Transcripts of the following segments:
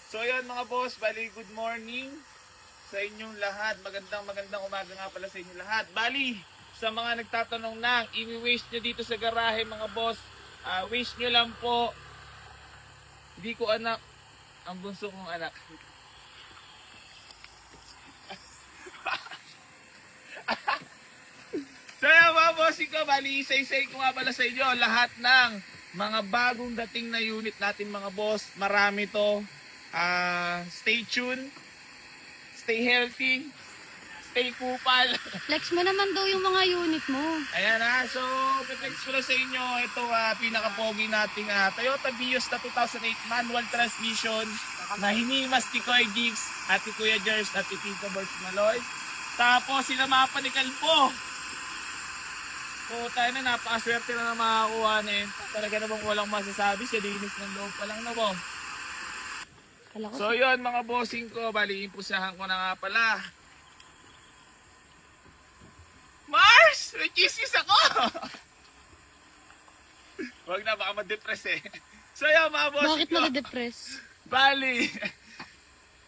So yun mga boss, bali good morning sa inyong lahat. Magandang umaga nga pala sa inyong lahat. Bali, sa mga nagtatanong na, i-waste nyo dito sa garahe mga boss, waste nyo lang po. Hindi ko anak, ang bunso kong anak. So yan mga bossing ko, bali isa-isay ko nga pala sa inyo lahat ng mga bagong dating na unit natin mga boss. Marami to. Stay tuned, stay healthy, stay kupal. Flex mo naman daw yung mga unit mo. Ayan so piplex ko na sa inyo ito pinaka-pogi nating Toyota Vios na 2008 manual transmission na hinimas ni Koy Gigs at ni Kuya Jers at ni Tito Birch Maloy. Tapos sila Mapa ni Kalbo. So tayo na, napakaswerte na makakuha na yun. Talaga namang walang masasabi, siya linis ng loob pa lang na po. So yun mga bossing ko, bali impusahan ko na nga pala. Mars! May kismis ako! Huwag na, baka ma-depress eh. So yun mga bossing Bakit ko. na-depress? Bali,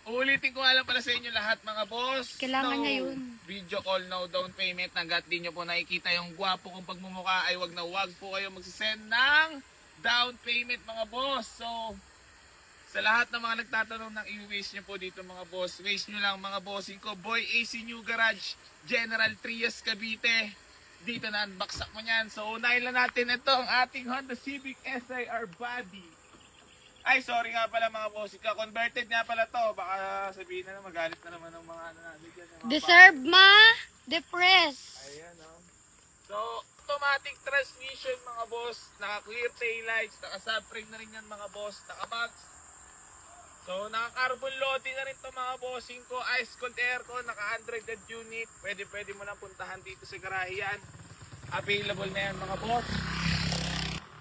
ulitin ko nga lang pala sa inyo lahat mga boss. Kailangan niya yun. Video call, no down payment. Hanggat di nyo po nakikita yung gwapo kong pagmumukha ay wag po kayo magsisend ng down payment mga boss. So, sa lahat ng mga nagtatanong ng i-waste nyo po dito mga boss, waste nyo lang mga bossing ko. Boy AC New Garage, General Trias Cavite. Dito na unboxak mo yan. So, unahin lang natin ito ang ating Honda Civic SIR body. Ay, sorry nga pala mga bossing ka. Converted nga pala to. Baka sabihin na magalit na naman ng mga ano natin dyan. Deserve ma? Depress. Ayan So, automatic transmission mga boss. Naka-clear taillights. Naka-subframe na rin yan mga boss. Naka-box. So, naka-carbon loading na rin to mga bossing ko. Ice cold aircon. Naka-100 unit. Pwede mo lang puntahan dito sa garahe yan. Available na yan mga boss.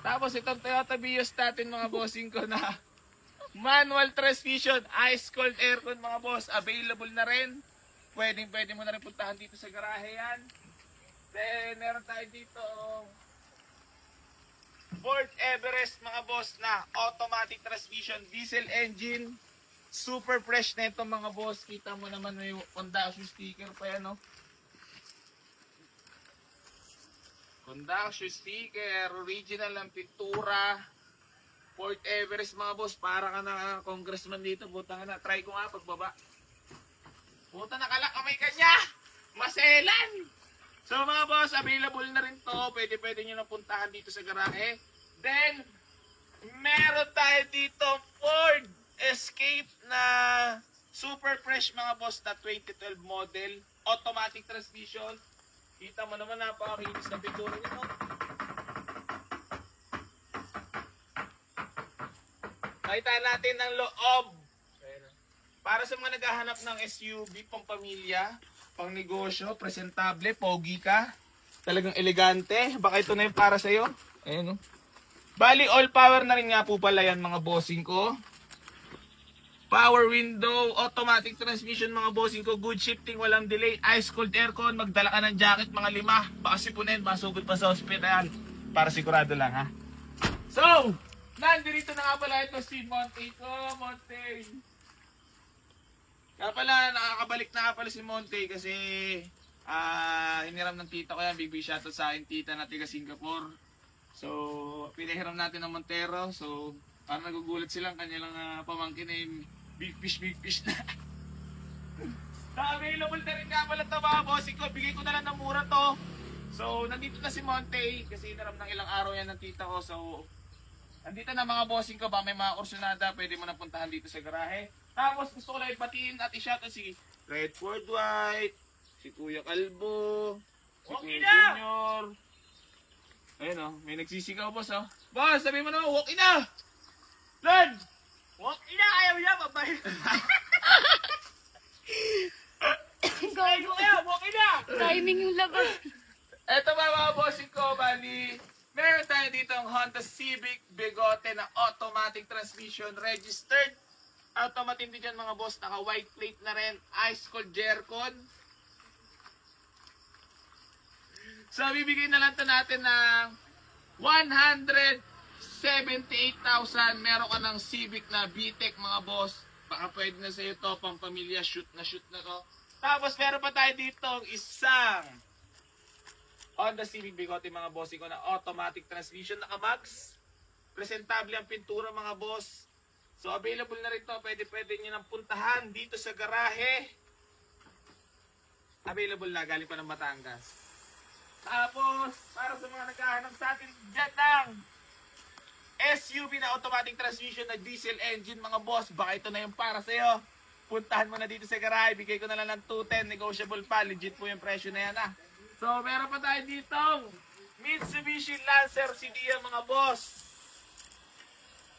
Tapos itong Toyota Vios natin mga bossing ko na manual transmission, ice cold aircon mga boss, available na rin. Pwede mo na rin puntahan dito sa garahe yan. Then meron tayo dito Ford Everest mga boss na automatic transmission, diesel engine. Super fresh na ito mga boss. Kita mo naman may Honda sticker pa yan Conduction sticker, original ang pintura. Fort Everest mga boss, para ka na congressman dito. Buta ka na, try ko nga pagbaba. Buta nakalak kamay kanya. Maselan. So mga boss, available na rin to. Pwede nyo na puntahan dito sa garahe. Then, meron tayo dito Ford Escape na super fresh mga boss na 2012 model. Automatic transmission. Kita mo naman napakakinis na pintura nito. Nakita natin ang loob. Para sa mga naghahanap ng SUV, pang pamilya, pang negosyo, presentable, pogi ka, talagang elegante. Baka ito na yung para sa'yo. Ayan Bali, all power na rin nga po pala yan mga bossing ko. Power window, automatic transmission mga bossing ko, good shifting, walang delay, ice cold aircon, magdala ka ng jacket mga 5, baka sipunin, masugod pa sa hospital, para sigurado lang ha. So, nandito na nga pala ito si Monte ko, Monte. Kaya pala, nakakabalik na nga pala si Monte kasi hiniram ng tita ko yan, big shoutout sa akin tita na tiga Singapore. So, pinahiram natin ng Montero, so parang nagugulat silang kanilang pamangkin ay big fish na. Available na rin nga pala ito mga bossing ko. Bigay ko na lang ng mura to. So, nandito na si Monte. Kasi inaram ng ilang araw yan ng tita ko. So, nandito na mga bossing ko. Ba may mga kursunada. Pwede mo na puntahan dito sa garahe. Tapos gusto ko lang ipatiin at i-shoutout si Redford White, si Kuya Kalbo, si Kuya Junior. Ayun may nagsisigaw boss Boss, sabi mo naman, walk in na! Lord! Walk in na! Ayaw niya, babay! Walk in na! Timing yung labas. Eto mga bossing ko, bali, meron tayo dito ang Honda Civic Bigote na automatic transmission registered. Automatic din dyan mga boss, naka white plate na rin, ice cold aircon. So, bibigyan na lang ito natin ng 178,000. Meron ka ng Civic na VTEC mga boss. Baka pwede na sa'yo to, pang pamilya, shoot na to. Tapos meron pa tayo dito isang Honda Civic Bigote mga bossing ko na automatic transmission, naka-max. Presentable ang pintura mga boss. So available na rin to, pwede nyo nang puntahan dito sa garahe. Available na, galing pa ng Batangas. Tapos, para sa mga naghahanap sa atin dyan ng SUV na automatic transmission na diesel engine mga boss, baka ito na yung para sa'yo. Puntahan mo na dito sa garahe, bigay ko na lang ng 210, negotiable pa, legit po yung presyo na yan So meron pa tayo dito Mitsubishi Lancer CDI mga boss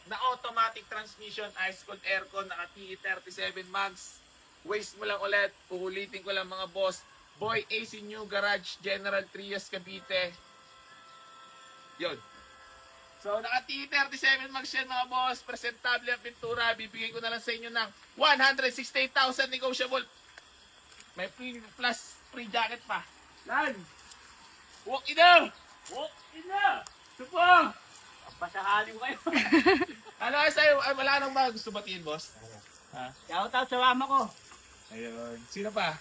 na automatic transmission, ice cold aircon, naka TE37 max. Waste mo lang ulit, uulitin ko lang mga boss, Boy AC New Garage, General Trias Cavite. Yun. So, naka-T37 max yan mga boss. Presentable ang pintura. Bibigay ko na lang sa inyo ng 168,000 negotiable. May plus free jacket pa. Lan! Walk in na! Walk in na! Supo! Pasahali mo kayo. Ano ay sa'yo? Ay, wala nang mga gusto batiin, boss? Ha? Shout out sa mama ko. Ayun. Sino pa?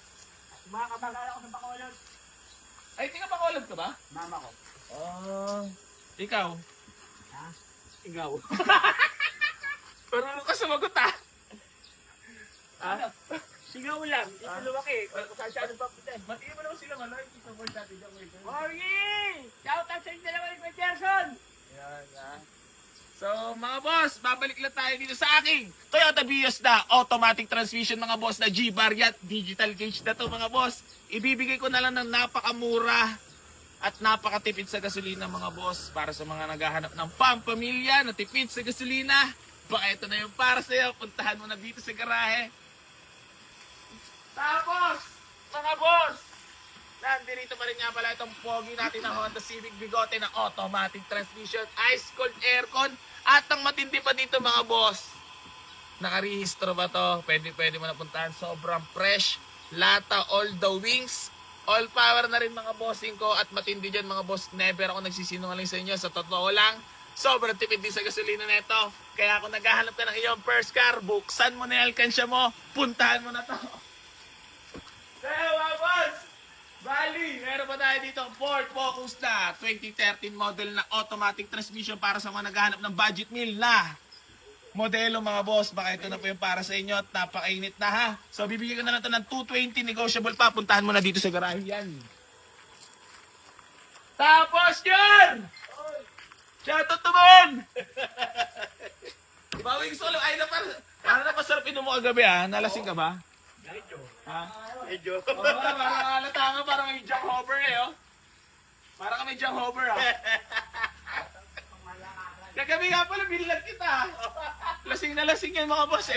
Mga kamag-anak ko sa Bacolod. Ay, tingnan pa ka ba? Mama ko. Ikaw? Ha? Ingaw. Marunong ka sumagot ha? Ano? Sigaw lang. Hindi ko lumaki. Kung saan pa putin. Batiin mo naman sila maloy. Ito mo sa atin. Morning! Shout out sa inyo dalawa ni Kuya Gerson. Yan ha. So mga boss, babalik lang tayo dito sa aking Toyota Vios na automatic transmission mga boss na G-Variant digital gauge na to mga boss. Ibibigay ko na lang ng napakamura at napakatipid sa gasolina mga boss para sa mga naghahanap ng pampamilya na tipid sa gasolina. Baka ito na yung para sa'yo. Puntahan mo na dito sa garahe. Tapos, mga boss, nandito pa rin nga pala itong pogi natin na Honda Civic Bigote na automatic transmission, ice cold aircon, at ang matindi pa dito mga boss. Nakarehistro ba to? Pwede mo na puntahan. Sobrang fresh. Lata, all the wings. All power na rin mga bossing ko. At matindi dyan mga boss. Never ako nagsisinungaling sa inyo. Sa totoo lang, sobrang tipid din sa gasolina nito. Kaya kung naghahanap ka ng iyong first car, buksan mo na yung alkansya mo. Puntahan mo na to. Kaya mga boss, bali, meron pa tayo dito Ford Focus na 2013 model na automatic transmission para sa mga naghahanap ng budget meal na modelo mga boss. Baka ito na po yung para sa inyo at napakainit na ha. So bibigyan ko na lang ito ng 220 negotiable pa. Puntahan mo na dito sa garahe yan. Tapos yun! Shoutout naman! Bawing solo, ay na para na masarap inom mo kagabi ha. Nalasing ka ba? Medyo. Ha? Medyo. Oo, parang halata nga, parang may junk hover oh. Parang may junk hover Kagabi nga pala, binlag kita. Lasing na lasing yan mga boss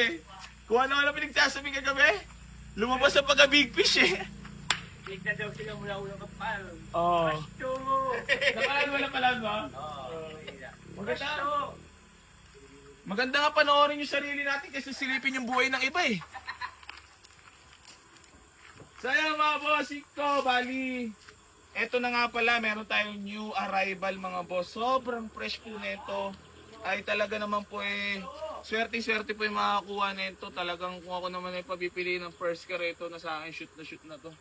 Kung ano pinagsasabi kagabi, lumabas sa pagka-big fish Tignan daw sila mula-ulang kapal. Oo. Pasto! Nakalan ba? Oo. Maganda. Maganda nga panoorin yung sarili natin kasi silipin yung buhay ng iba So yan mga bossing ko, bali, eto na nga pala, meron tayong new arrival mga boss. Sobrang fresh po nito. Ay talaga naman po swerte-swerte po yung makakuha nito. Talagang kung ako naman ay pabipili ng first car, ito na sa akin, shoot na to.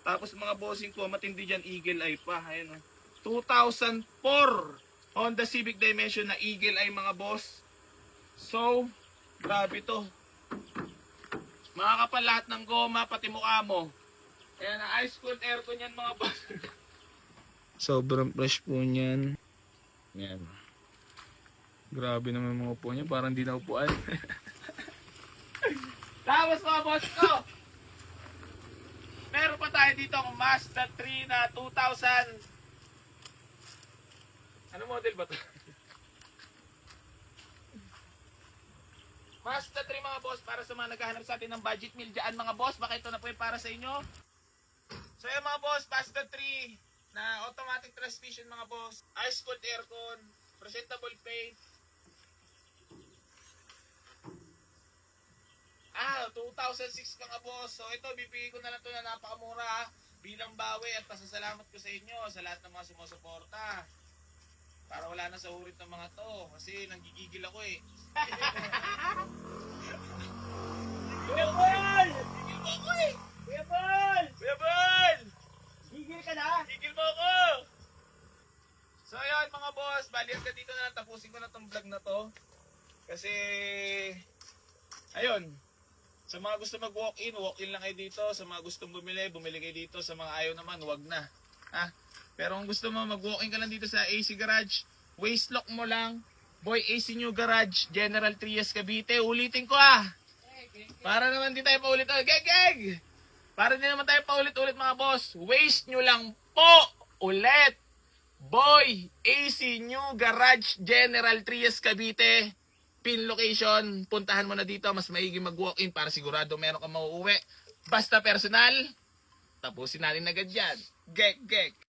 Tapos mga bossing ko, matindi dyan, Eagle Eye pa. Ayan 2004 Honda Civic Dimension na Eagle Eye mga boss. So, grabe to. Makakapal lahat ng goma, pati mukha mo. Ayan na, ice cold aircon yan mga boss. Sobrang fresh po niyan. Yan. Grabe naman mga upo niya, parang di na upuan. Tapos mga boss ko, meron pa tayo dito ang Mazda 3 na 2000. Ano model ba to? Mazda 3 mga boss, para sa mga naghahanap sa atin ng budget meal dyan mga boss, baka ito na po yung para sa inyo. So yun mga boss, Mazda 3 na automatic transmission mga boss, ice cold aircon, presentable paint. 2006 mga boss. So ito, bibigay ko na lang ito na napakamura bilang bawi at pasasalamat ko sa inyo sa lahat ng mga sumusuporta. Para wala na sa urit ng mga to kasi nanggigigil ako Kasi, ayun, sa mga gusto walk-in lang kayo dito. Sa mga gustong bumili kayo dito. Sa mga ayaw naman, wag na. Ha? Pero kung gusto mo mag-walk-in ka lang dito sa AC Garage, waist lock mo lang, Boy AC New Garage, General Trias, Cavite. Ulitin ko para naman di tayo paulit-ulit. Geg! Para di naman tayo paulit-ulit mga boss. Waste nyo lang po ulit. Boy AC New Garage, General Trias, Cavite. Pin location. Puntahan mo na dito. Mas maigi mag-walk-in para sigurado meron kang mauuwi. Basta personal, tapusin natin agad yan. Geg!